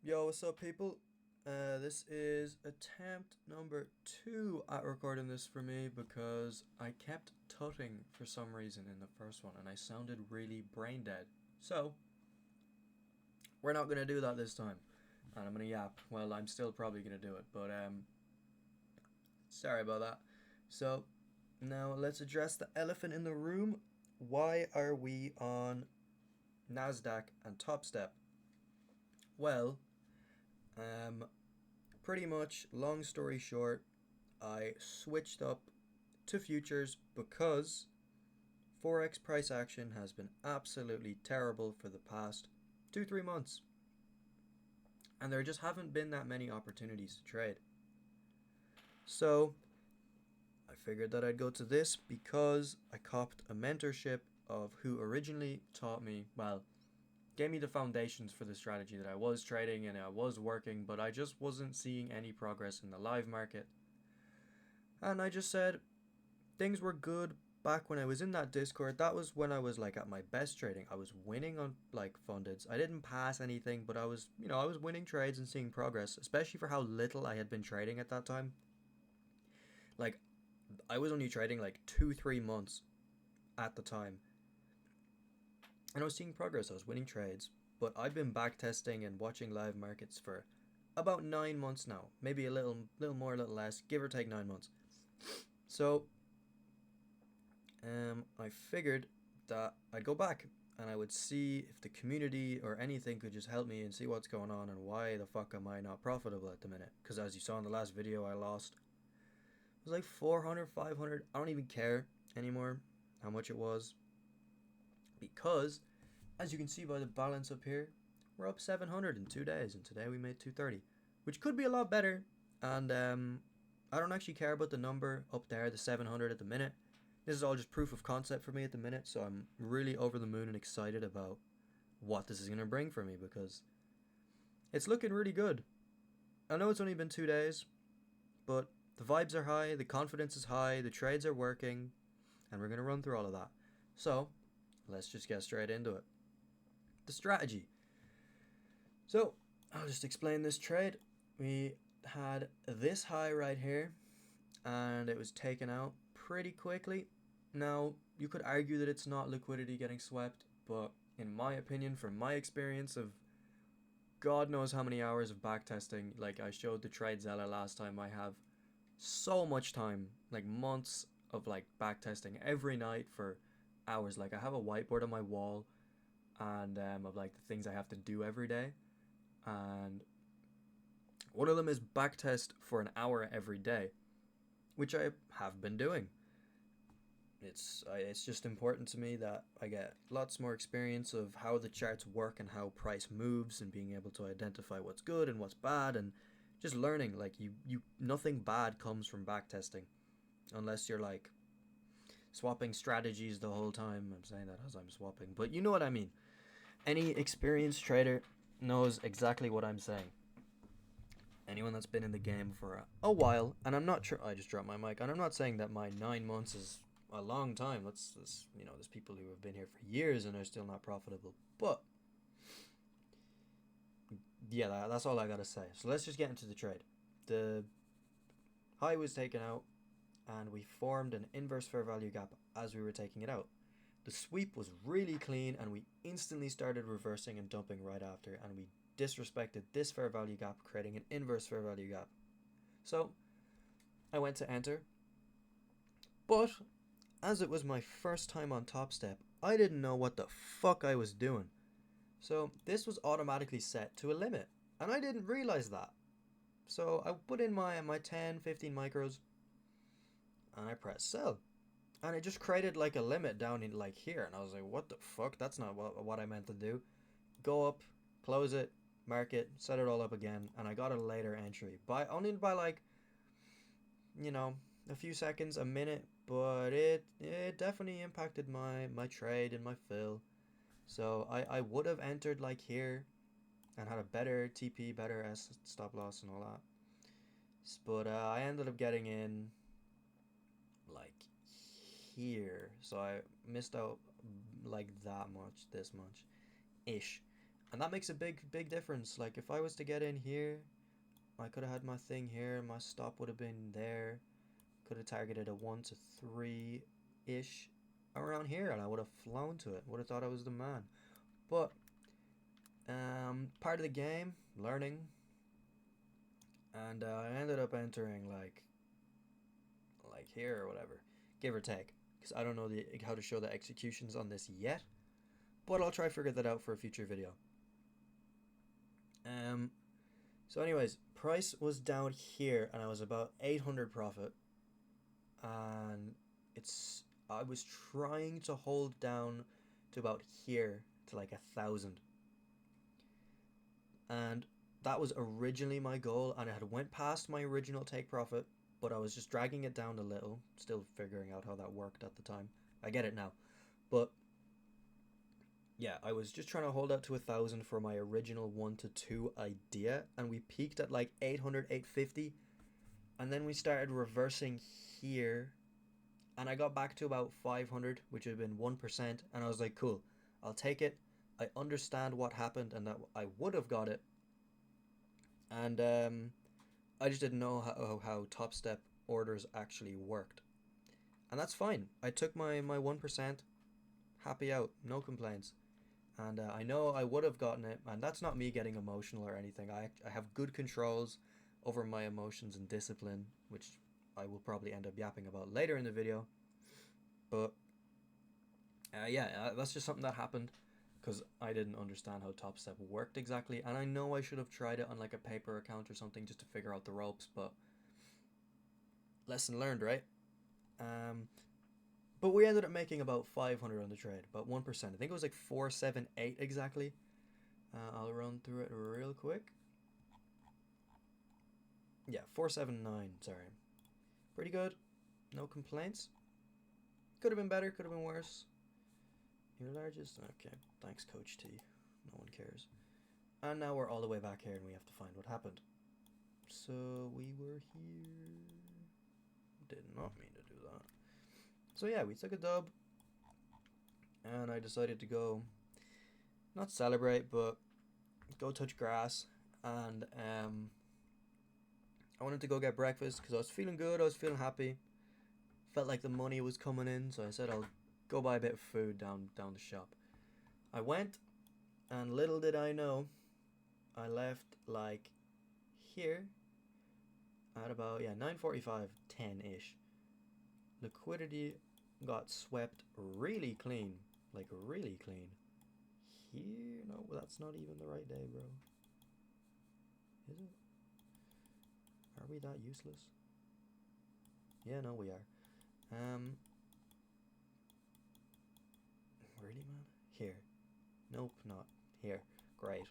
Yo, what's up, people? This is attempt number 2 at recording this for me because I kept tutting for some reason in the first one and I sounded really brain dead. So, we're not gonna do that this time. And I'm gonna yap. Well, I'm still probably gonna do it, but sorry about that. So, now let's address the elephant in the room. Why are we on NASDAQ and Top Step? Well, um, pretty much, long story short, I switched up to futures because Forex price action has been absolutely terrible for the past 2-3 months. And there just haven't been that many opportunities to trade. So I figured that I'd go to this because I copped a mentorship of who originally taught me, well, gave me the foundations for the strategy that I was trading and I was working, but I just wasn't seeing any progress in the live market. And I just said things were good back when I was in that Discord. That was when I was like at my best trading. I was winning on like fundeds. I didn't pass anything, but I was winning trades and seeing progress, especially for how little I had been trading at that time. Like I was only trading like 2-3 months at the time, and I was seeing progress. I was winning trades, but I've been back testing and watching live markets for about 9 months now, maybe a little more, a little less, give or take 9 months. So, I figured that I'd go back and I would see if the community or anything could just help me and see what's going on and why the fuck am I not profitable at the minute. Because as you saw in the last video, I lost. It was like 400, 500. I don't even care anymore how much it was. Because, as you can see by the balance up here, we're up 700 in 2 days. And today we made 230. Which could be a lot better. And I don't actually care about the number up there, the 700 at the minute. This is all just proof of concept for me at the minute, so I'm really over the moon and excited about what this is going to bring for me because it's looking really good. I know it's only been 2 days, but the vibes are high, the confidence is high, the trades are working, and we're going to run through all of that. So, let's just get straight into it. The strategy. So, I'll just explain this trade. We had this high right here, and it was taken out pretty quickly. Now, you could argue that it's not liquidity getting swept, but in my opinion, from my experience of God knows how many hours of backtesting, like I showed the TradeZella last time, I have so much time, like months of like backtesting every night for hours. Like I have a whiteboard on my wall and of like the things I have to do every day. And one of them is backtest for an hour every day, which I have been doing. It's just important to me that I get lots more experience of how the charts work and how price moves and being able to identify what's good and what's bad and just learning. Like you nothing bad comes from backtesting unless you're like swapping strategies the whole time. I'm saying that as I'm swapping, but you know what I mean. Any experienced trader knows exactly what I'm saying. Anyone that's been in the game for a while, and I'm not sure. I just dropped my mic, and I'm not saying that my 9 months is a long time. There's people who have been here for years and are still not profitable. But yeah, that's all I gotta say. So let's just get into the trade. The high was taken out, and we formed an inverse fair value gap as we were taking it out. The sweep was really clean, and we instantly started reversing and dumping right after, and we disrespected this fair value gap, creating an inverse fair value gap. So I went to enter, but as it was my first time on Top Step, I didn't know what the fuck I was doing. So this was automatically set to a limit, and I didn't realize that. So I put in my 10, 15 micros, and I pressed sell. And it just created like a limit down in like here, and I was like, what the fuck? That's not what I meant to do. Go up, close it, mark it, set it all up again, and I got a later entry. Only by like, you know, a few seconds, a minute, but it definitely impacted my trade and my fill. So I would have entered like here and had a better TP, better S stop loss and all that. But I ended up getting in like here, so I missed out like that much, this much ish. And that makes a big difference. Like if I was to get in here, I could have had my thing here, my stop would have been there, could have targeted a 1 to 3 ish around here, and I would have flown to it, would have thought I was the man. But part of the game, learning, and I ended up entering like here or whatever, give or take, because I don't know how to show the executions on this yet, but I'll try to figure that out for a future video. So anyways, price was down here, and I was about 800 profit, and I was trying to hold down to about here to like 1,000, and that was originally my goal, and I had went past my original take profit, but I was just dragging it down a little, still figuring out how that worked at the time. I get it now, but yeah, I was just trying to hold out to 1,000 for my original 1 to 2 idea, and we peaked at like 800, 850, and then we started reversing here, and I got back to about 500, which had been 1%, and I was like, cool, I'll take it. I understand what happened and that I would have got it, and I just didn't know how top step orders actually worked, and that's fine. I took my 1%, happy out, no complaints. And I know I would have gotten it, and that's not me getting emotional or anything. I have good controls over my emotions and discipline, which I will probably end up yapping about later in the video. But that's just something that happened because I didn't understand how Top Step worked exactly, and I know I should have tried it on like a paper account or something just to figure out the ropes, but lesson learned, right? But we ended up making about 500 on the trade, about 1%. I think it was like 478 exactly. I'll run through it real quick. Yeah, 479, sorry. Pretty good. No complaints. Could have been better, could have been worse. Your largest? Okay, thanks, Coach T. No one cares. And now we're all the way back here and we have to find what happened. So we were here. Did not mean to do that. So yeah, we took a dub, and I decided to go, not celebrate, but go touch grass, and I wanted to go get breakfast because I was feeling good, I was feeling happy, felt like the money was coming in, so I said I'll go buy a bit of food down the shop. I went, and little did I know, I left like here at about 9:45, 10-ish. Liquidity got swept really clean, like really clean. Here, no, that's not even the right day, bro. Is it? Are we that useless? Yeah, no, we are. Really, man? Here. Nope, not here. Great.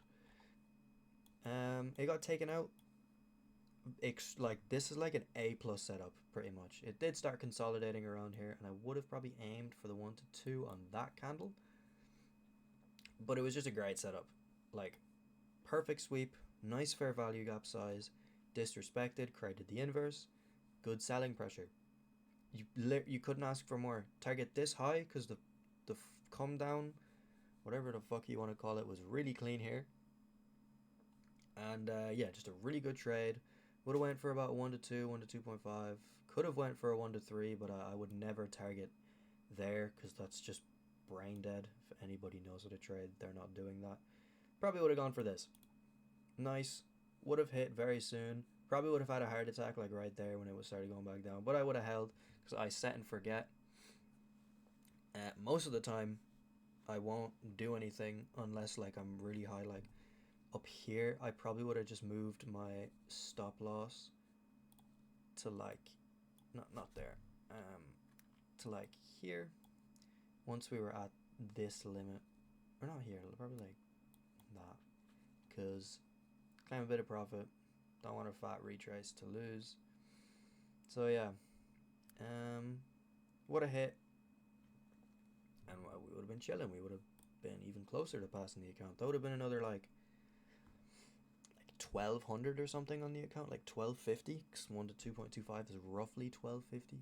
It got taken out. Like this is like an A plus setup, pretty much. It did start consolidating around here, and I would have probably aimed for the 1 to 2 on that candle, but it was just a great setup. Like perfect sweep, nice fair value gap size, disrespected, created the inverse, good selling pressure. You couldn't ask for more. Target this high because the come down, whatever the fuck you want to call it, was really clean here. And yeah, just a really good trade. Would have went for about 1 to 2, 1 to 2.5. Could have went for a 1 to 3, but I would never target there because that's just brain dead. If anybody knows how to trade, they're not doing that. Probably would have gone for this. Nice. Would have hit very soon. Probably would have had a heart attack like right there when it was started going back down. But I would have held because I set and forget. Most of the time, I won't do anything unless like I'm really high. Like up here, I probably would have just moved my stop loss to like not there. To like here. Once we were at this limit, or not here, probably like that, because claim a bit of profit. Don't want a fat retrace to lose. So yeah, would have hit, and we would have been chilling. We would have been even closer to passing the account. That would have been another like 1,200 or something on the account, like 1,250. Because 1 to 2.25 is roughly 1,250.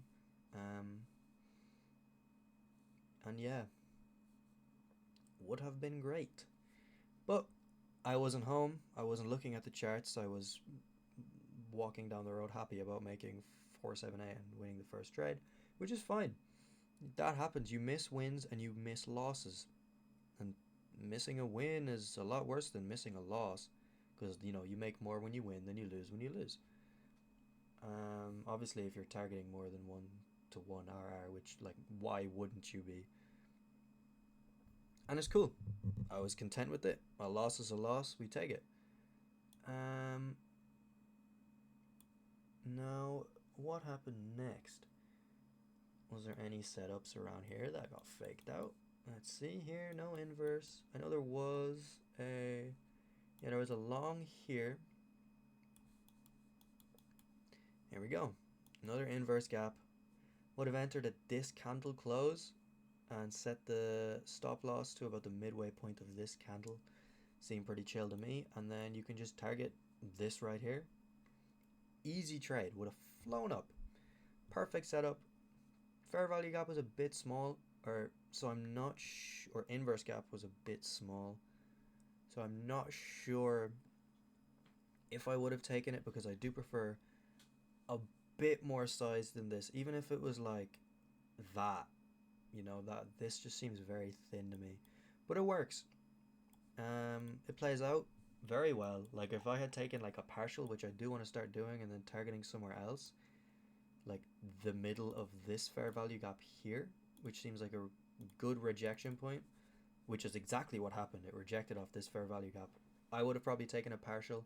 And yeah, would have been great. But I wasn't home. I wasn't looking at the charts. I was walking down the road happy about making 478 and winning the first trade, which is fine. That happens. You miss wins and you miss losses. And missing a win is a lot worse than missing a loss because, you make more when you win than you lose when you lose. Obviously, if you're targeting more than 1 to 1 RR, which, like, why wouldn't you be? And it's cool. I was content with it. A loss is a loss. We take it. Um, Now, what happened next? Was there any setups around here that got faked out? Let's see here. No inverse. I know there was a... Yeah, there was a long here. Here we go. Another inverse gap. Would have entered at this candle close and set the stop loss to about the midway point of this candle. Seemed pretty chill to me. And then you can just target this right here. Easy trade. Would have flown up. Perfect setup. Fair value gap was a bit small, so I'm not or inverse gap was a bit small, so I'm not sure if I would have taken it, because I do prefer a bit more size than this, even if it was like that, that this just seems very thin to me, but it works. It plays out very well. Like, if I had taken like a partial, which I do want to start doing, and then targeting somewhere else, like the middle of this fair value gap here, which seems like a good rejection point, which is exactly what happened. It rejected off this fair value gap. I would have probably taken a partial,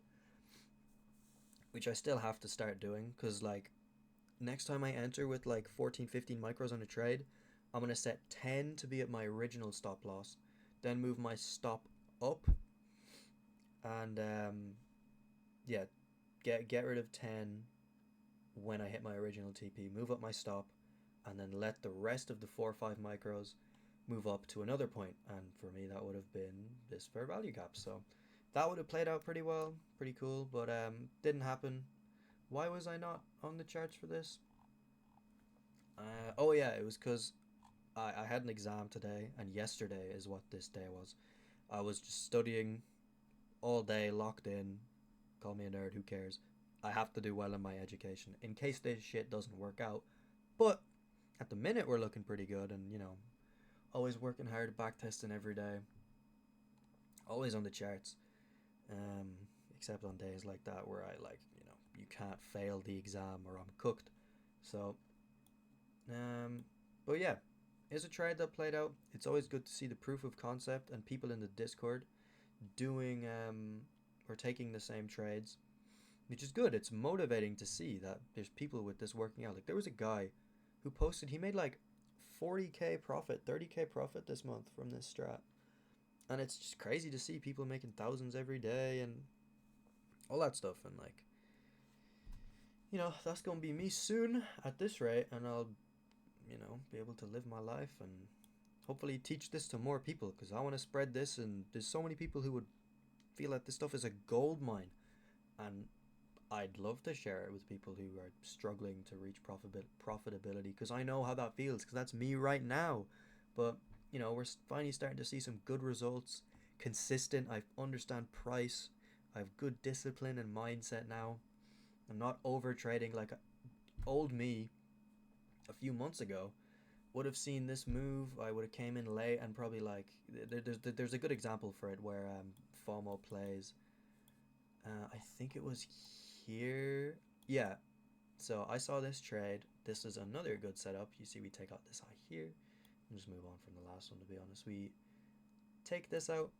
which I still have to start doing, because like next time I enter with like 14, 15 micros on a trade, I'm going to set 10 to be at my original stop loss, then move my stop up, and yeah, get rid of 10 when I hit my original TP, move up my stop, and then let the rest of the 4 or 5 micros move up to another point. And for me, that would have been this fair value gap. So that would have played out pretty well, pretty cool, but didn't happen. Why was I not on the charts for this? Oh yeah, it was because I had an exam today, and yesterday is what this day was. I was just studying all day, locked in. Call me a nerd, who cares? I have to do well in my education in case this shit doesn't work out. But at the minute, we're looking pretty good, and always working hard, back testing every day, always on the charts. Um, Except on days like that where I you can't fail the exam or I'm cooked. So, but yeah, it's a trade that played out. It's always good to see the proof of concept and people in the Discord doing or taking the same trades, which is good. It's motivating to see that there's people with this working out. Like, there was a guy who posted he made like 40k profit, 30k profit this month from this strat, and it's just crazy to see people making thousands every day and all that stuff. And like, that's gonna be me soon at this rate, and I'll be able to live my life and hopefully teach this to more people, because I want to spread this, and there's so many people who would feel that this stuff is a gold mine, and I'd love to share it with people who are struggling to reach profitability, because I know how that feels, because that's me right now. But we're finally starting to see some good results, consistent. I understand price, I have good discipline and mindset now. I'm not over trading. Like, old me a few months ago would have seen this move. I would have came in late and probably like there's a good example for it where FOMO plays. I think it was here. Yeah. So I saw this trade. This is another good setup. You see, we take out this high here. I'll just move on from the last one, to be honest. We take this out,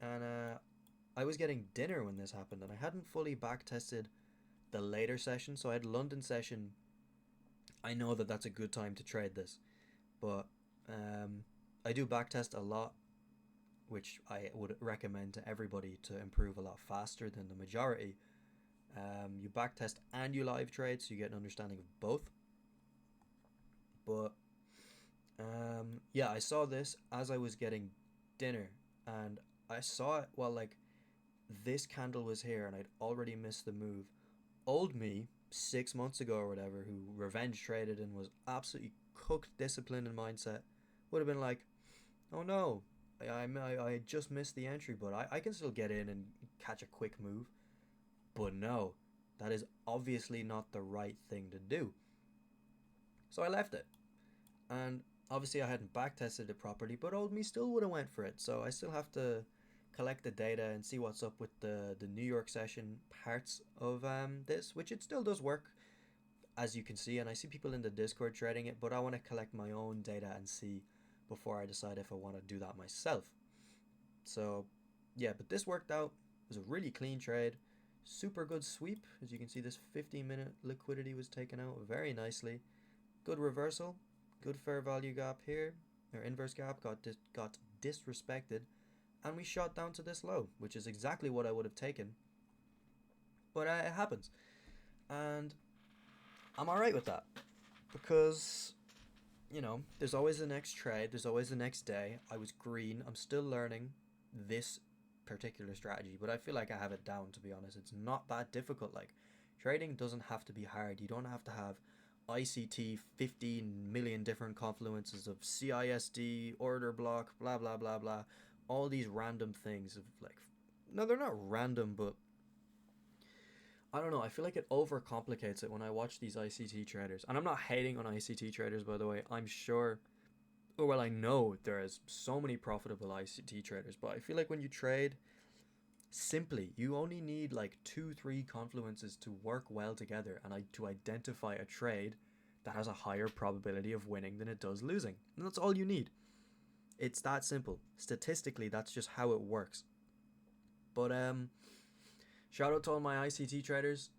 and I was getting dinner when this happened, and I hadn't fully back tested the later session. So I had London session. I know that that's a good time to trade this, but I do backtest a lot, which I would recommend to everybody to improve a lot faster than the majority. You backtest and you live trade, so you get an understanding of both. But yeah, I saw this as I was getting dinner, and I saw it while like this candle was here, and I'd already missed the move. Old me 6 months ago or whatever, who revenge traded and was absolutely cooked discipline and mindset, would have been like, oh no, I just missed the entry, but I can still get in and catch a quick move. But no, that is obviously not the right thing to do. So I left it. And obviously I hadn't back tested it properly, but old me still would have went for it. So I still have to collect the data and see what's up with the New York session parts of this, which it still does work, as you can see, and I see people in the Discord trading it, but I want to collect my own data and see before I decide if I want to do that myself. So yeah, but this worked out. It was a really clean trade, super good sweep. As you can see, this 15-minute liquidity was taken out very nicely. Good reversal, good fair value gap here. Our inverse gap got disrespected, and we shot down to this low, which is exactly what I would have taken. But it happens, and I'm alright with that, because there's always the next trade, there's always the next day. I was green. I'm still learning this particular strategy, but I feel like I have it down, to be honest. It's not that difficult. Like, trading doesn't have to be hard. You don't have to have ICT 15 million different confluences of CISD, order block, blah blah blah blah, all these random things of like, no, they're not random, but I don't know. I feel like it overcomplicates it when I watch these ICT traders. And I'm not hating on ICT traders, by the way. I'm sure, or well, I know there is so many profitable ICT traders, but I feel like when you trade simply, you only need like 2-3 confluences to work well together and to identify a trade that has a higher probability of winning than it does losing. And that's all you need. It's that simple. Statistically, that's just how it works. But shout out to all my ICT traders.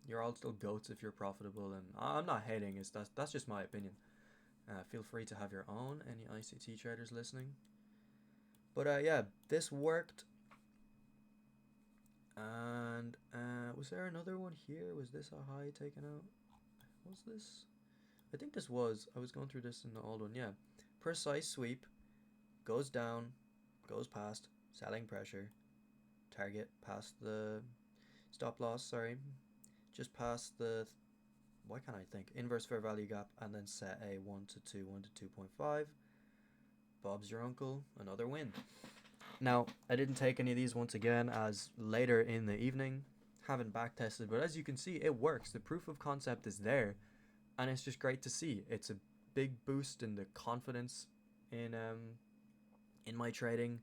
You're all still goats if you're profitable, and I'm not hating. That's just my opinion. Feel free to have your own. Any ICT traders listening? But yeah, this worked. And was there another one here? Was this a high taken out? Was this? I think this was. I was going through this in the old one. Yeah, precise sweep, goes down, goes past, selling pressure, target past the stop loss. Sorry, just past the. Why can't I think? Inverse fair value gap, and then set a 1 to 2, 1 to 2.5. Bob's your uncle, another win. Now, I didn't take any of these once again, as later in the evening, haven't back tested, but as you can see, it works. The proof of concept is there, and it's just great to see. It's a big boost in the confidence in my trading,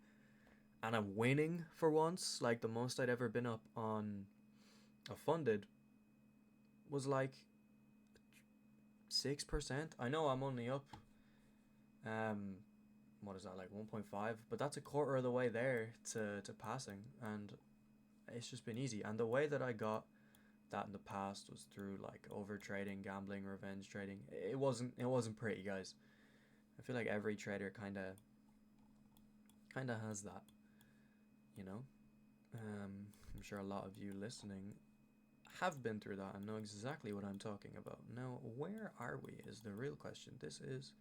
and I'm winning for once. Like, the most I'd ever been up on a funded was like 6%. I know I'm only up what is that, like 1.5, but that's a quarter of the way there to passing, and it's just been easy. And the way that I got that in the past was through like over trading, gambling, revenge trading. It wasn't pretty, guys. I feel like every trader kind of has that, you know. I'm sure a lot of you listening have been through that and know exactly what I'm talking about. Now, where are we is the real question. This is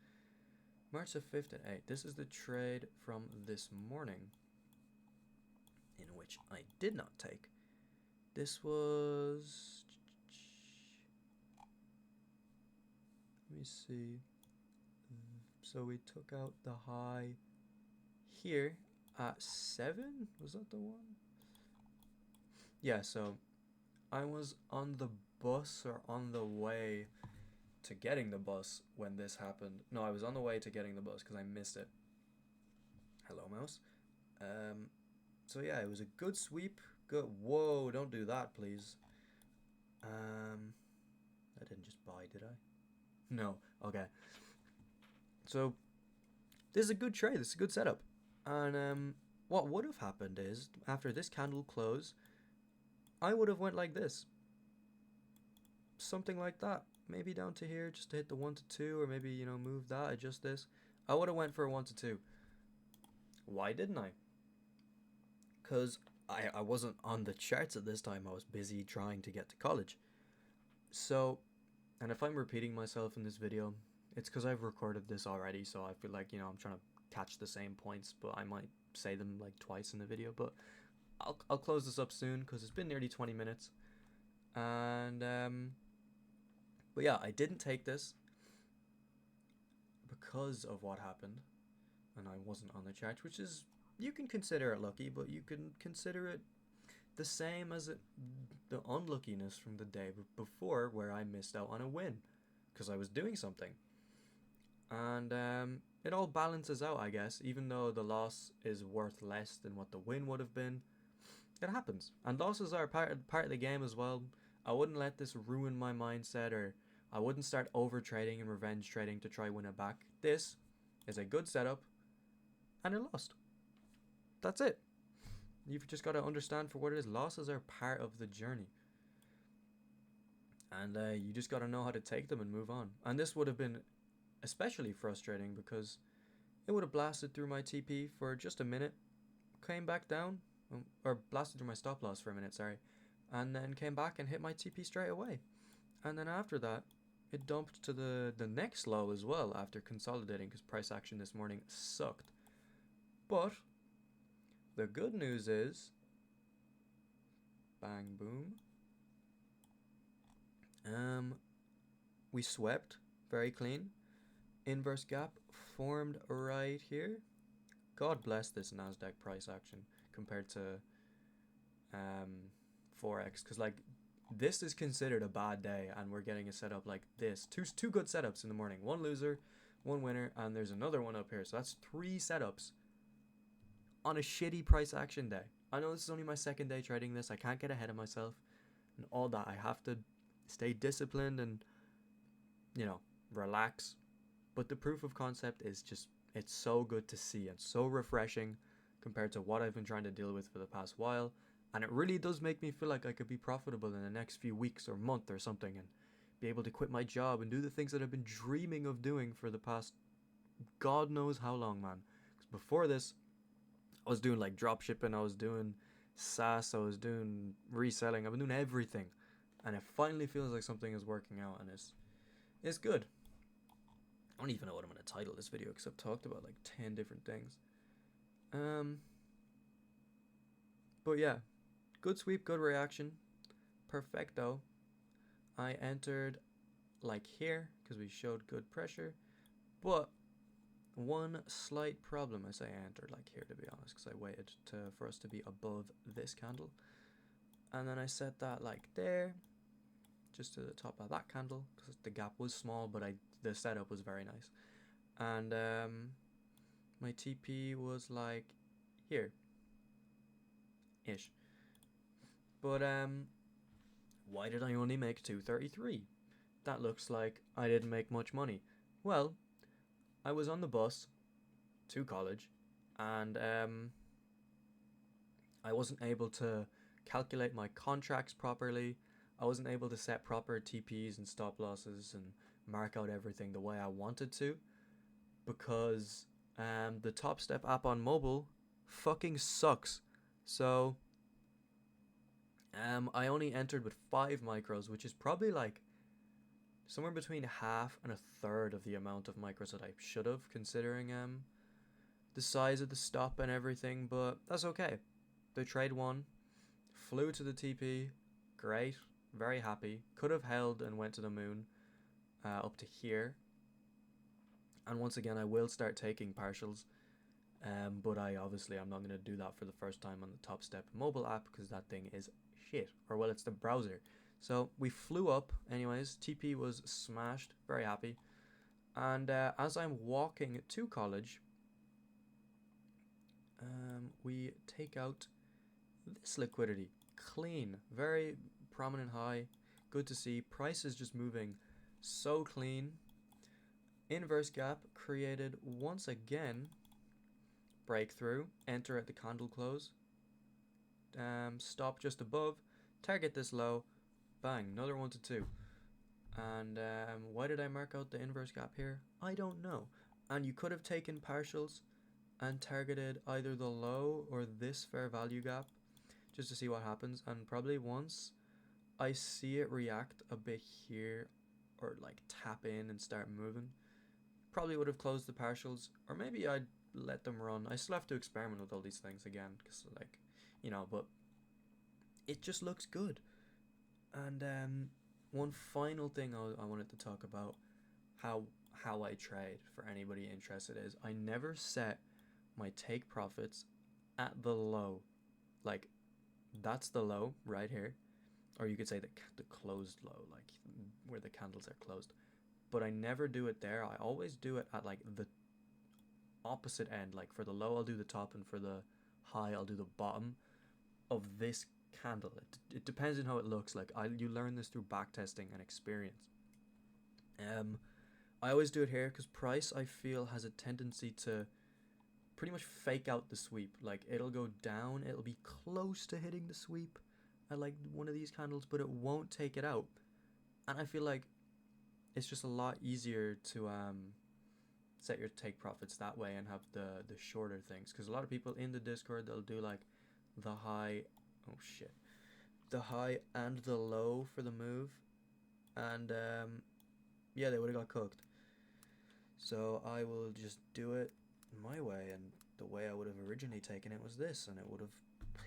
March the 5th at 8. This is the trade from this morning, in which I did not take. This was... Let me see. So we took out the high here at 7? Was that the one? Yeah, so I was on the bus or on the way to getting the bus when this happened. No, I was on the way to getting the bus because I missed it. Hello, mouse. So yeah, it was a good sweep. Good. Whoa, don't do that, please. I didn't just buy, did I? No. Okay. So this is a good trade. This is a good setup. And what would have happened is after this candle close, I would have went like this. Something like that. Maybe down to here just to hit the 1 to 2, or maybe, you know, move that, adjust this. I would have went for a 1 to 2. Why didn't I? Because I wasn't on the charts at this time. I was busy trying to get to college. So, and if I'm repeating myself in this video, it's because I've recorded this already, so I feel like, you know, I'm trying to catch the same points, but I might say them like twice in the video. But I'll close this up soon because it's been nearly 20 minutes. And but yeah, I didn't take this because of what happened. and I wasn't on the charts, which is, you can consider it lucky, but you can consider it the same as the unluckiness from the day before where I missed out on a win because I was doing something. And it all balances out, I guess, even though the loss is worth less than what the win would have been. It happens, and losses are part of the game as well. I wouldn't let this ruin my mindset, or I wouldn't start over trading and revenge trading to try win it back. This is a good setup, and it lost. That's it. You've just got to understand for what it is. Losses are part of the journey, and you just got to know how to take them and move on. And this would have been especially frustrating because it would have blasted through my TP for just a minute, came back down, or blasted through my stop loss for a minute, sorry, and then came back and hit my TP straight away. And then after that, it dumped to the next low as well after consolidating because price action this morning sucked. But the good news is, bang boom, we swept very clean. Inverse gap formed right here. God bless this Nasdaq price action compared to Forex, because like this is considered a bad day, and we're getting a setup like this. Two good setups in the morning. One loser, one winner, and there's another one up here. So that's 3 setups on a shitty price action day. I know this is only my second day trading this. I can't get ahead of myself and all that. I have to stay disciplined and, you know, relax. But the proof of concept is just, it's so good to see and so refreshing compared to what I've been trying to deal with for the past while. And it really does make me feel like I could be profitable in the next few weeks or month or something, and be able to quit my job and do the things that I've been dreaming of doing for the past God knows how long, man. Because before this, I was doing like drop shipping, I was doing SaaS, I was doing reselling, I've been doing everything. And it finally feels like something is working out, and it's good. I don't even know what I'm going to title this video because I've talked about like 10 different things. But yeah, good sweep, good reaction. Perfecto. I entered like here because we showed good pressure. But one slight problem, I say I entered like here to be honest, because I waited for us to be above this candle. And then I set that like there, just to the top of that candle, because the gap was small, but the setup was very nice. And my TP was like here ish. But why did I only make 233? That looks like I didn't make much money. Well, I was on the bus to college, and I wasn't able to calculate my contracts properly. I wasn't able to set proper TPs and stop losses and mark out everything the way I wanted to, because the Top Step app on mobile fucking sucks. So I only entered with 5 micros, which is probably like somewhere between half and a third of the amount of micros that I should have, considering the size of the stop and everything. But that's okay. The trade won, flew to the TP, great, very happy. Could have held and went to the moon up to here. And once again, I will start taking partials. But I'm not going to do that for the first time on the Top Step mobile app, because that thing is shit. Or well, it's the browser. So we flew up anyways. TP was smashed, very happy. And as I'm walking to college, we take out this liquidity. Clean, very prominent high. Good to see. Price is just moving so clean. Inverse gap created once again. Breakthrough, enter at the candle close, stop just above, target this low, bang, another 1 to 2. And why did I mark out the inverse gap here? I don't know. And you could have taken partials and targeted either the low or this fair value gap just to see what happens. And probably once I see it react a bit here, or like tap in and start moving, probably would have closed the partials, or maybe I'd let them run. I still have to experiment with all these things again, because like, you know, but it just looks good. And one final thing I wanted to talk about, how how I trade for anybody interested is I never set my take profits at the low. Like, that's the low right here. Or you could say the closed low, like where the candles are closed. But I never do it there. I always do it at like the opposite end. Like for the low, I'll do the top, and for the high, I'll do the bottom of this candle. It depends on how it looks. Like you learn this through backtesting and experience. I always do it here because price, I feel, has a tendency to pretty much fake out the sweep. Like it'll go down, it'll be close to hitting the sweep at like one of these candles, but it won't take it out. And I feel like it's just a lot easier to set your take profits that way and have the shorter things, because a lot of people in the Discord, they'll do like the high, oh shit, the high and the low for the move, and yeah, they would have got cooked. So I will just do it my way, and the way I would have originally taken it was this, and it would have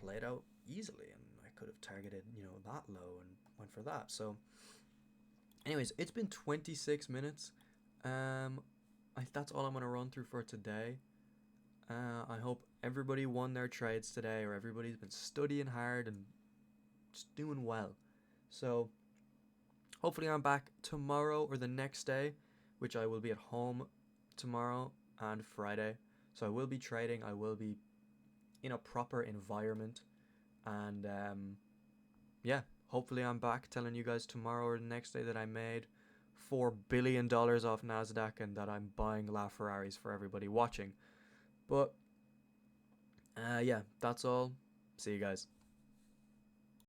played out easily, and I could have targeted, that low and went for that. So anyways, it's been 26 minutes. That's all I'm going to run through for today. I hope everybody won their trades today, or everybody's been studying hard and just doing well. So hopefully I'm back tomorrow or the next day, which I will be at home tomorrow and Friday. So I will be trading. I will be in a proper environment. And yeah, hopefully I'm back telling you guys tomorrow or the next day that I made $4 billion off NASDAQ and that I'm buying LaFerraris for everybody watching. But yeah, that's all. See you guys.